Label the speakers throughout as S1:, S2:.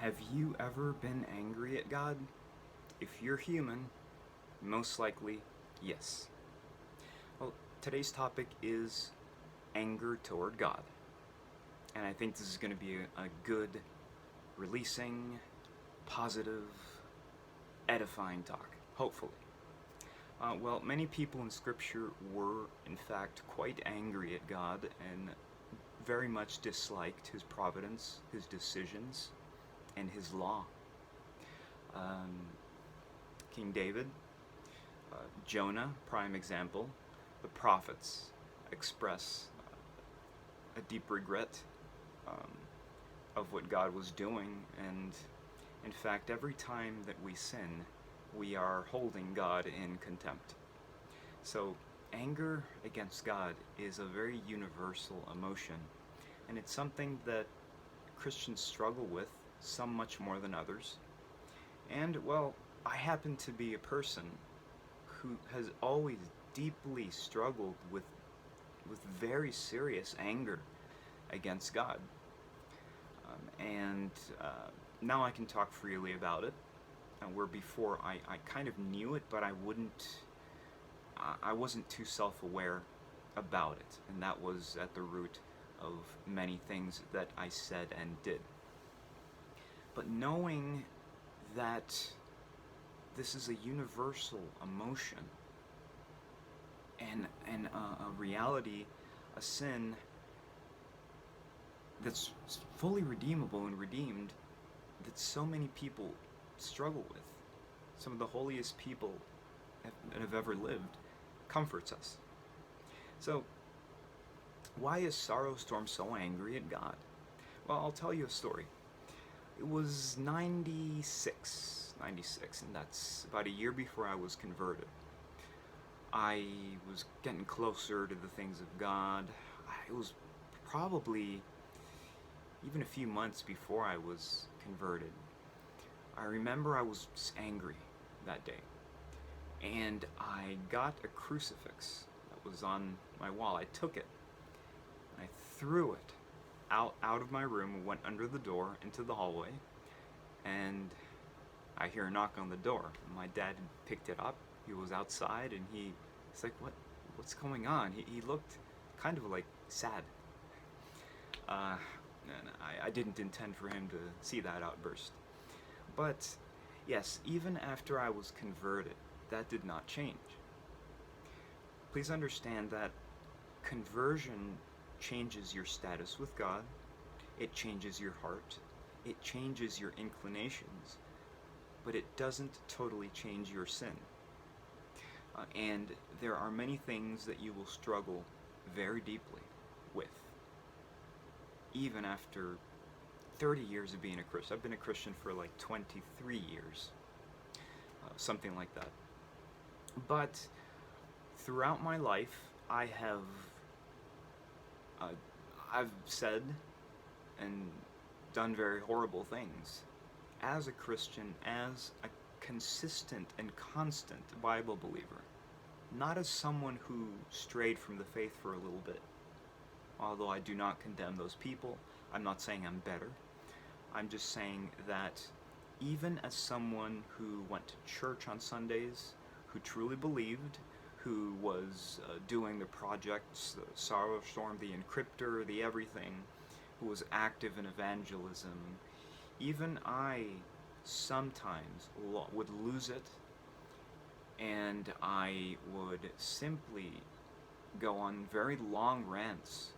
S1: Have you ever been angry at God? If you're human, most likely, yes. Well, today's topic is anger toward God. And I think this is going to be a good, releasing, positive, edifying talk, hopefully. Well, many people in Scripture were, in fact, quite angry at God and very much disliked His providence, His decisions, and His law. Um, King David, Jonah, prime example. The prophets express a deep regret um, of what God was doing, and in fact, every time that we sin, we are holding God in contempt. So, anger against God is a very universal emotion, and it's something that Christians struggle with, some much more than others. And, well, I happen to be a person who has always deeply struggled with very serious anger against God. And now I can talk freely about it, where before I kind of knew it, but I wasn't too self-aware about it, and that was at the root of many things that I said and did. But knowing that this is a universal emotion and a reality, a sin that's fully redeemable and redeemed, that so many people struggle with, some of the holiest people that have ever lived, comforts us. So, why is Sorrowstorm so angry at God? Well, I'll tell you a story. It was 96, and that's about a year before I was converted. I was getting closer to the things of God. It was probably even a few months before I was converted. I remember I was angry that day, and I got a crucifix that was on my wall. I took it, and I threw it out of my room, went under the door into the hallway, and I hear a knock on the door. My dad picked it up. He was outside, and he's like, what's going on? He looked kind of like sad. And I didn't intend for him to see that outburst. But yes, even after I was converted, that did not change. Please understand that conversion changes your status with God, it changes your heart, it changes your inclinations, but it doesn't totally change your sin. And there are many things that you will struggle very deeply with, even after 30 years of being a Christian. I've been a Christian for like 23 years, something like that. But throughout my life, I've said and done very horrible things. As a Christian, as a consistent and constant Bible believer, not as someone who strayed from the faith for a little bit. Although I do not condemn those people, I'm not saying I'm better. I'm just saying that even as someone who went to church on Sundays, who truly believed, who was doing the projects, the Sorrowstorm, the encryptor, the everything, who was active in evangelism, even I sometimes would lose it, and I would simply go on very long rants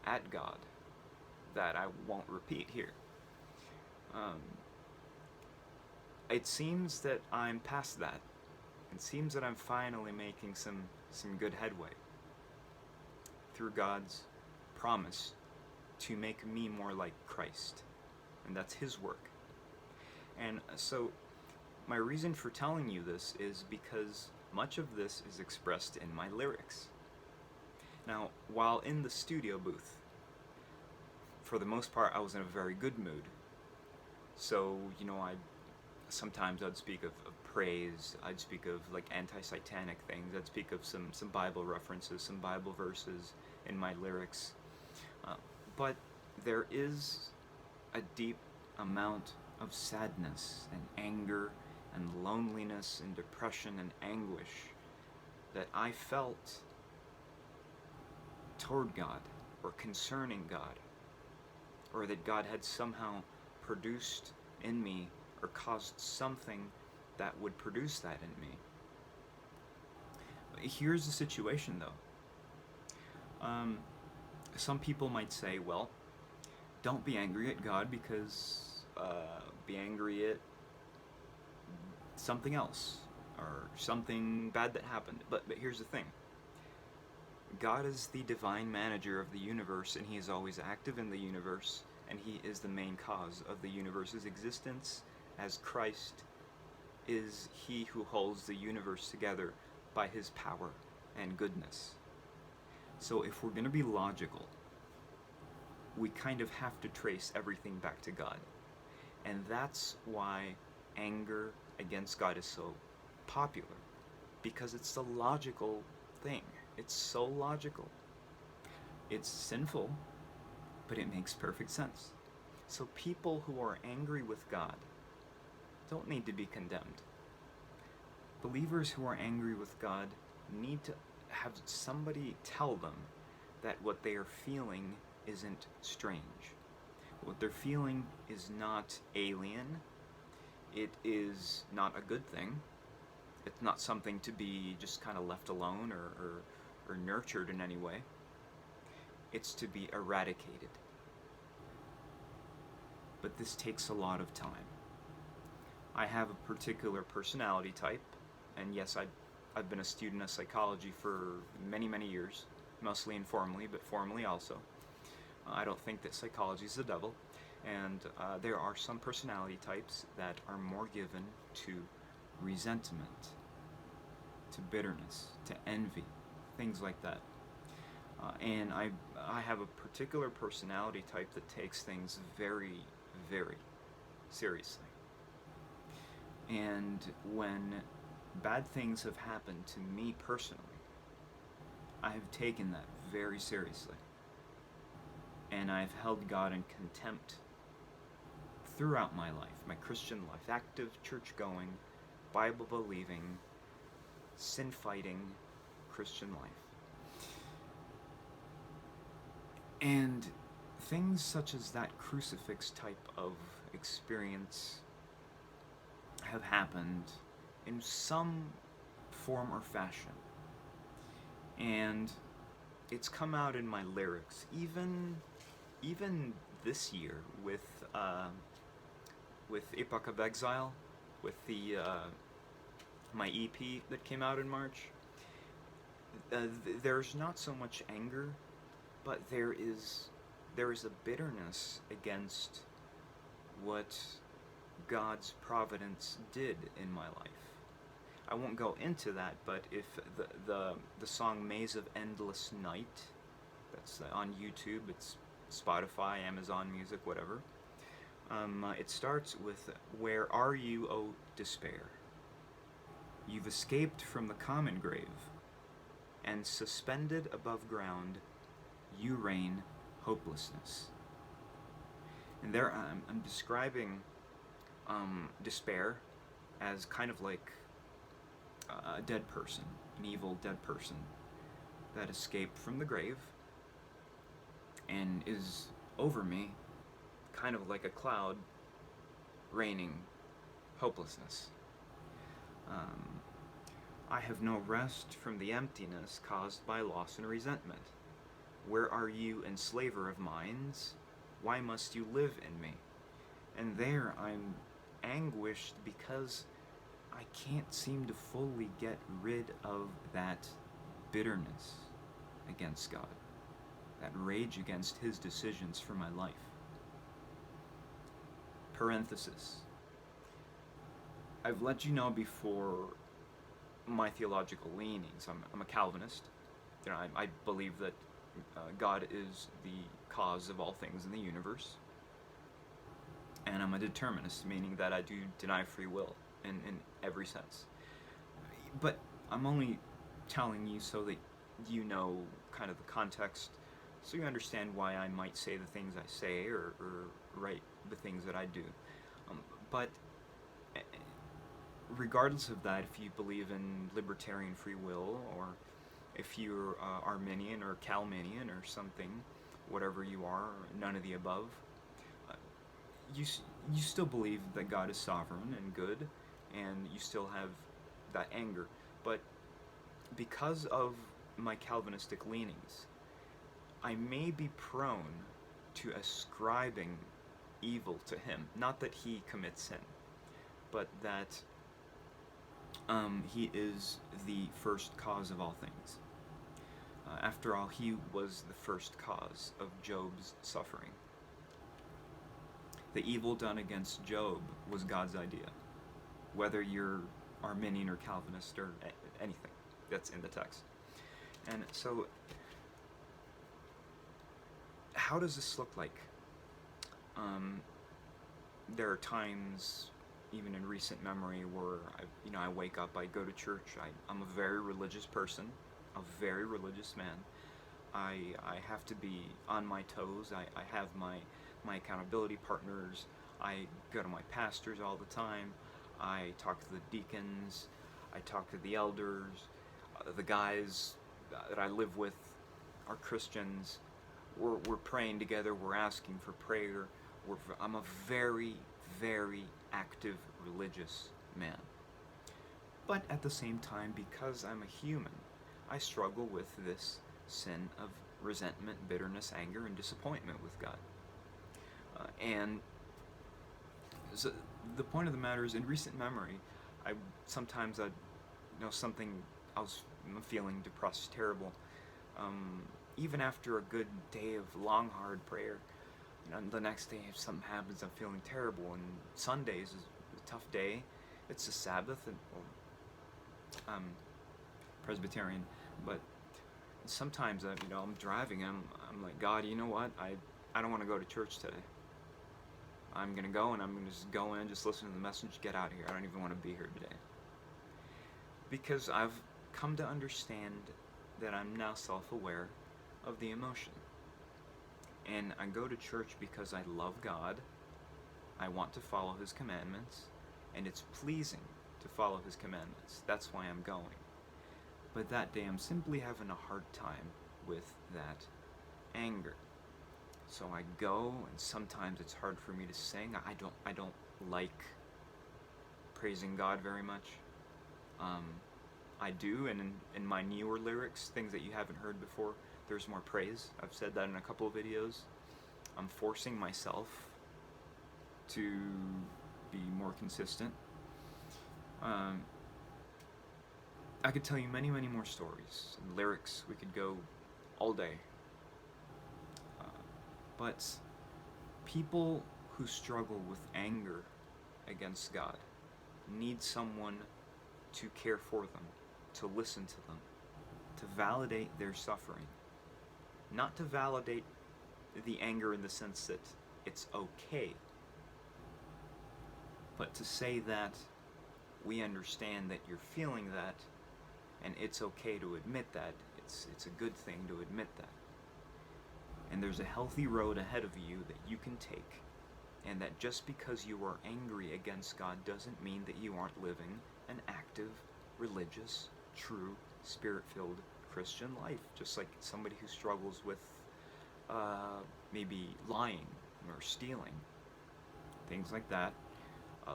S1: at God that I won't repeat here. It seems that I'm past that. It seems that I'm finally making some good headway through God's promise to make me more like Christ. And that's His work. And so my reason for telling you this is because much of this is expressed in my lyrics. Now, while in the studio booth, for the most part, I was in a very good mood. So, sometimes I'd speak of praise, I'd speak of like anti-satanic things, I'd speak of some Bible references, some Bible verses in my lyrics. But there is a deep amount of sadness and anger and loneliness and depression and anguish that I felt toward God or concerning God, or that God had somehow produced in me or caused something that would produce that in me. Here's the situation though. Some people might say, well, don't be angry at God because be angry at something else or something bad that happened. But here's the thing. God is the divine manager of the universe, and He is always active in the universe, and He is the main cause of the universe's existence, as Christ is He who holds the universe together by His power and goodness. So if we're going to be logical, we kind of have to trace everything back to God. And that's why anger against God is so popular, because it's the logical thing. It's so logical. It's sinful, but it makes perfect sense. So people who are angry with God don't need to be condemned. Believers who are angry with God need to have somebody tell them that what they are feeling isn't strange. What they're feeling is not alien. It is not a good thing. It's not something to be just kind of left alone or nurtured in any way. It's to be eradicated. But this takes a lot of time. I have a particular personality type, and yes, I've been a student of psychology for many, many years, mostly informally, but formally also. I don't think that psychology is the devil, and there are some personality types that are more given to resentment, to bitterness, to envy, things like that. And I have a particular personality type that takes things very, very seriously. And when bad things have happened to me personally, I have taken that very seriously. And I've held God in contempt throughout my life, my Christian life, active church-going, Bible-believing, sin-fighting Christian life. And things such as that crucifix type of experience have happened in some form or fashion. And it's come out in my lyrics, even this year with Epoch of Exile, with the my EP that came out in March. There's not so much anger, but there is a bitterness against what God's providence did in my life. I won't go into that, but if the song Maze of Endless Night, that's on YouTube, it's Spotify, Amazon Music, whatever. It starts with, "Where are you, O despair? You've escaped from the common grave, and suspended above ground, you reign hopelessness." And there I'm describing despair as kind of like a dead person, an evil dead person that escaped from the grave and is over me, kind of like a cloud raining hopelessness. I have no rest from the emptiness caused by loss and resentment. Where are you, enslaver of minds? Why must you live in me? And there I'm anguished because I can't seem to fully get rid of that bitterness against God, that rage against His decisions for my life. Parenthesis. I've let you know before my theological leanings. I'm a Calvinist. You know, I believe that God is the cause of all things in the universe. And I'm a determinist, meaning that I do deny free will in every sense. But I'm only telling you so that you know kind of the context, so you understand why I might say the things I say or write the things that I do. But eh, regardless of that, if you believe in libertarian free will, or if you're Arminian or Calminian or something, whatever you are, none of the above, uh, you still believe that God is sovereign and good, and you still have that anger. But because of my Calvinistic leanings, I may be prone to ascribing evil to him. Not that he commits sin, but that he is the first cause of all things. After all, he was the first cause of Job's suffering. The evil done against Job was God's idea, whether you're Arminian or Calvinist or anything that's in the text. And so, how does this look like? There are times, even in recent memory, where I wake up, I go to church. I'm a very religious person, a very religious man. I have to be on my toes. I have my accountability partners. I go to my pastors all the time. I talk to the deacons. I talk to the elders. The guys that I live with are Christians. We're praying together. We're asking for prayer. I'm a very, very active religious man. But at the same time, because I'm a human, I struggle with this sin of resentment, bitterness, anger, and disappointment with God. And so the point of the matter is, in recent memory, sometimes something, I'm feeling depressed, terrible. Even after a good day of long, hard prayer, the next day if something happens, I'm feeling terrible. And Sundays is a tough day. It's the Sabbath, and I'm Presbyterian, but sometimes I'm driving. I'm like, God, you know what? I don't want to go to church today. I'm gonna go, and I'm gonna just go in, just listen to the message, get out of here. I don't even want to be here today. Because I've come to understand that I'm now self-aware of the emotion. And I go to church because I love God, I want to follow His commandments, and it's pleasing to follow His commandments. That's why I'm going. But that day I'm simply having a hard time with that anger. So I go, and sometimes it's hard for me to sing. I don't like praising God very much. I do, and in my newer lyrics, things that you haven't heard before, there's more praise. I've said that in a couple of videos. I'm forcing myself to be more consistent. I could tell you many, many more stories and lyrics. We could go all day. But people who struggle with anger against God need someone to care for them, to listen to them, to validate their suffering. Not to validate the anger in the sense that it's okay, but to say that we understand that you're feeling that, and it's okay to admit that. It's a good thing to admit that. And there's a healthy road ahead of you that you can take, and that just because you are angry against God doesn't mean that you aren't living an active, religious, true, spirit-filled Christian life. Just like somebody who struggles with maybe lying or stealing, things like that,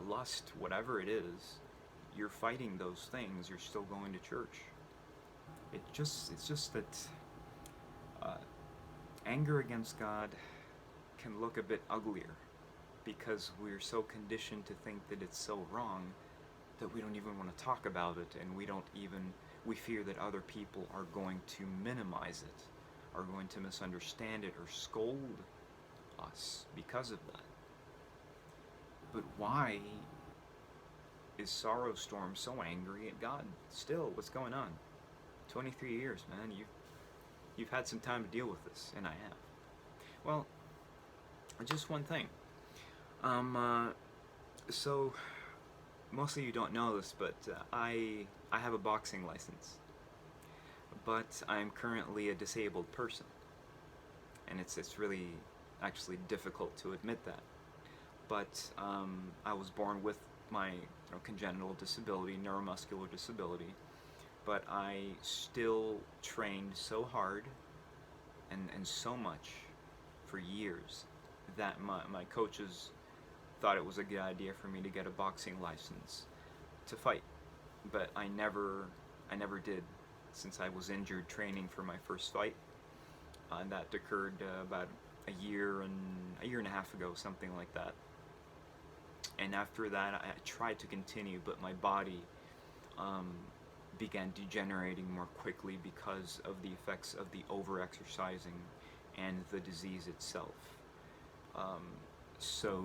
S1: lust, whatever it is, you're fighting those things, you're still going to church. It's just that anger against God can look a bit uglier because we're so conditioned to think that it's so wrong that we don't even want to talk about it, and we fear that other people are going to minimize it, are going to misunderstand it or scold us because of that. But why is Sorrowstorm so angry at God still? What's going on? 23 years, man. You've had some time to deal with this, and I have. Well, just one thing. So most of you don't know this, but I have a boxing license, but I'm currently a disabled person, and it's really actually difficult to admit that. but I was born with my congenital disability, neuromuscular disability, but I still trained so hard and so much for years that my coaches thought it was a good idea for me to get a boxing license to fight, but I never did, since I was injured training for my first fight, and that occurred about a year and a half ago, something like that. And after that, I tried to continue, but my body began degenerating more quickly because of the effects of the overexercising and the disease itself. So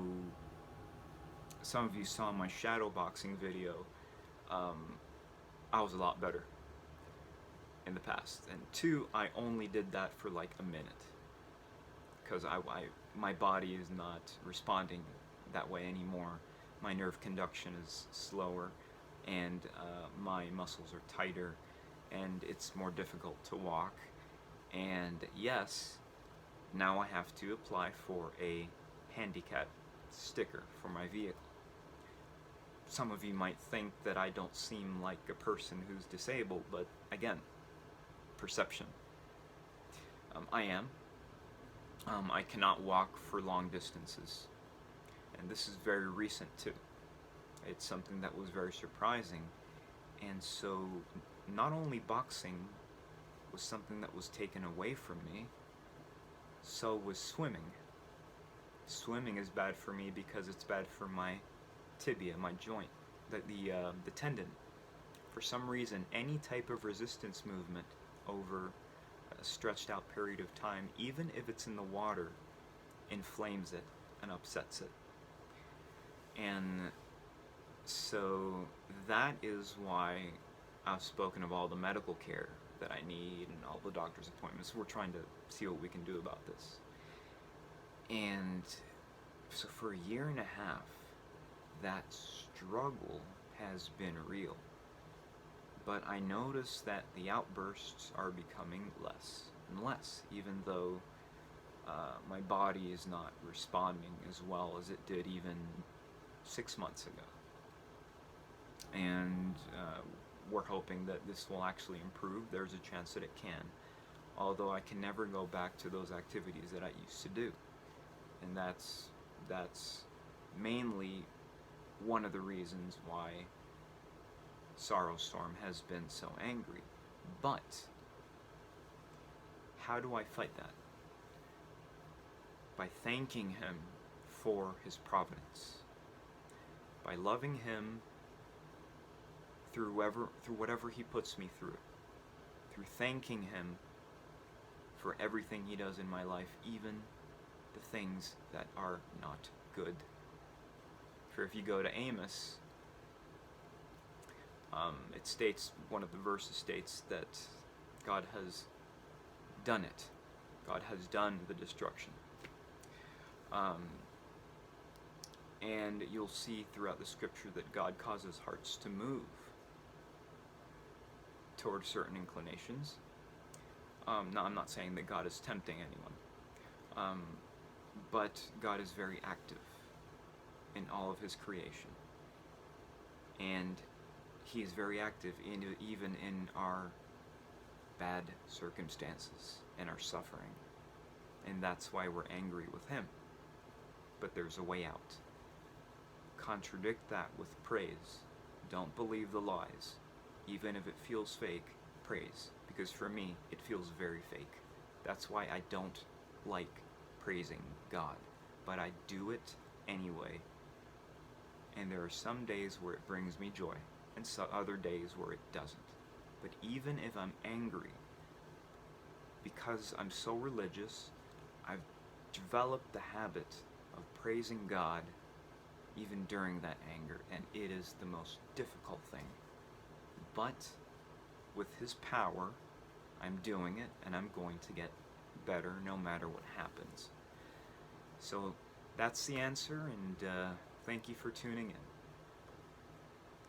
S1: some of you saw my shadow boxing video. I was a lot better in the past. And two, I only did that for like a minute because my body is not responding that way anymore. My nerve conduction is slower, and my muscles are tighter, and it's more difficult to walk. And yes, now I have to apply for a handicap sticker for my vehicle. Some of you might think that I don't seem like a person who's disabled, but again, perception. I am. I cannot walk for long distances, and this is very recent too. It's something that was very surprising, and so not only boxing was something that was taken away from me, so was swimming. Swimming is bad for me because it's bad for my tibia, my joint, the tendon. For some reason, any type of resistance movement over a stretched out period of time, even if it's in the water, inflames it and upsets it. And so that is why I've spoken of all the medical care that I need and all the doctor's appointments. We're trying to see what we can do about this. And so for a year and a half, that struggle has been real. But I notice that the outbursts are becoming less and less, even though my body is not responding as well as it did even 6 months ago. And we're hoping that this will actually improve. There's a chance that it can, although I can never go back to those activities that I used to do. And that's mainly one of the reasons why Sorrowstorm has been so angry. But how do I fight that? By thanking him for his providence, by loving him through whatever he puts me through thanking him for everything he does in my life, even the things that are not good. For if you go to Amos, it states, one of the verses states that God has done it. God has done the destruction. And you'll see throughout the scripture that God causes hearts to move toward certain inclinations. Now, I'm not saying that God is tempting anyone, but God is very active in all of his creation. And he is very active even in our bad circumstances and our suffering. And that's why we're angry with him. But there's a way out. Contradict that with praise. Don't believe the lies. Even if it feels fake, praise. Because for me, it feels very fake. That's why I don't like praising God. But I do it anyway. And there are some days where it brings me joy, and some other days where it doesn't. But even if I'm angry, because I'm so religious, I've developed the habit of praising God even during that anger, and it is the most difficult thing. But with his power, I'm doing it, and I'm going to get better no matter what happens. So that's the answer, and thank you for tuning in.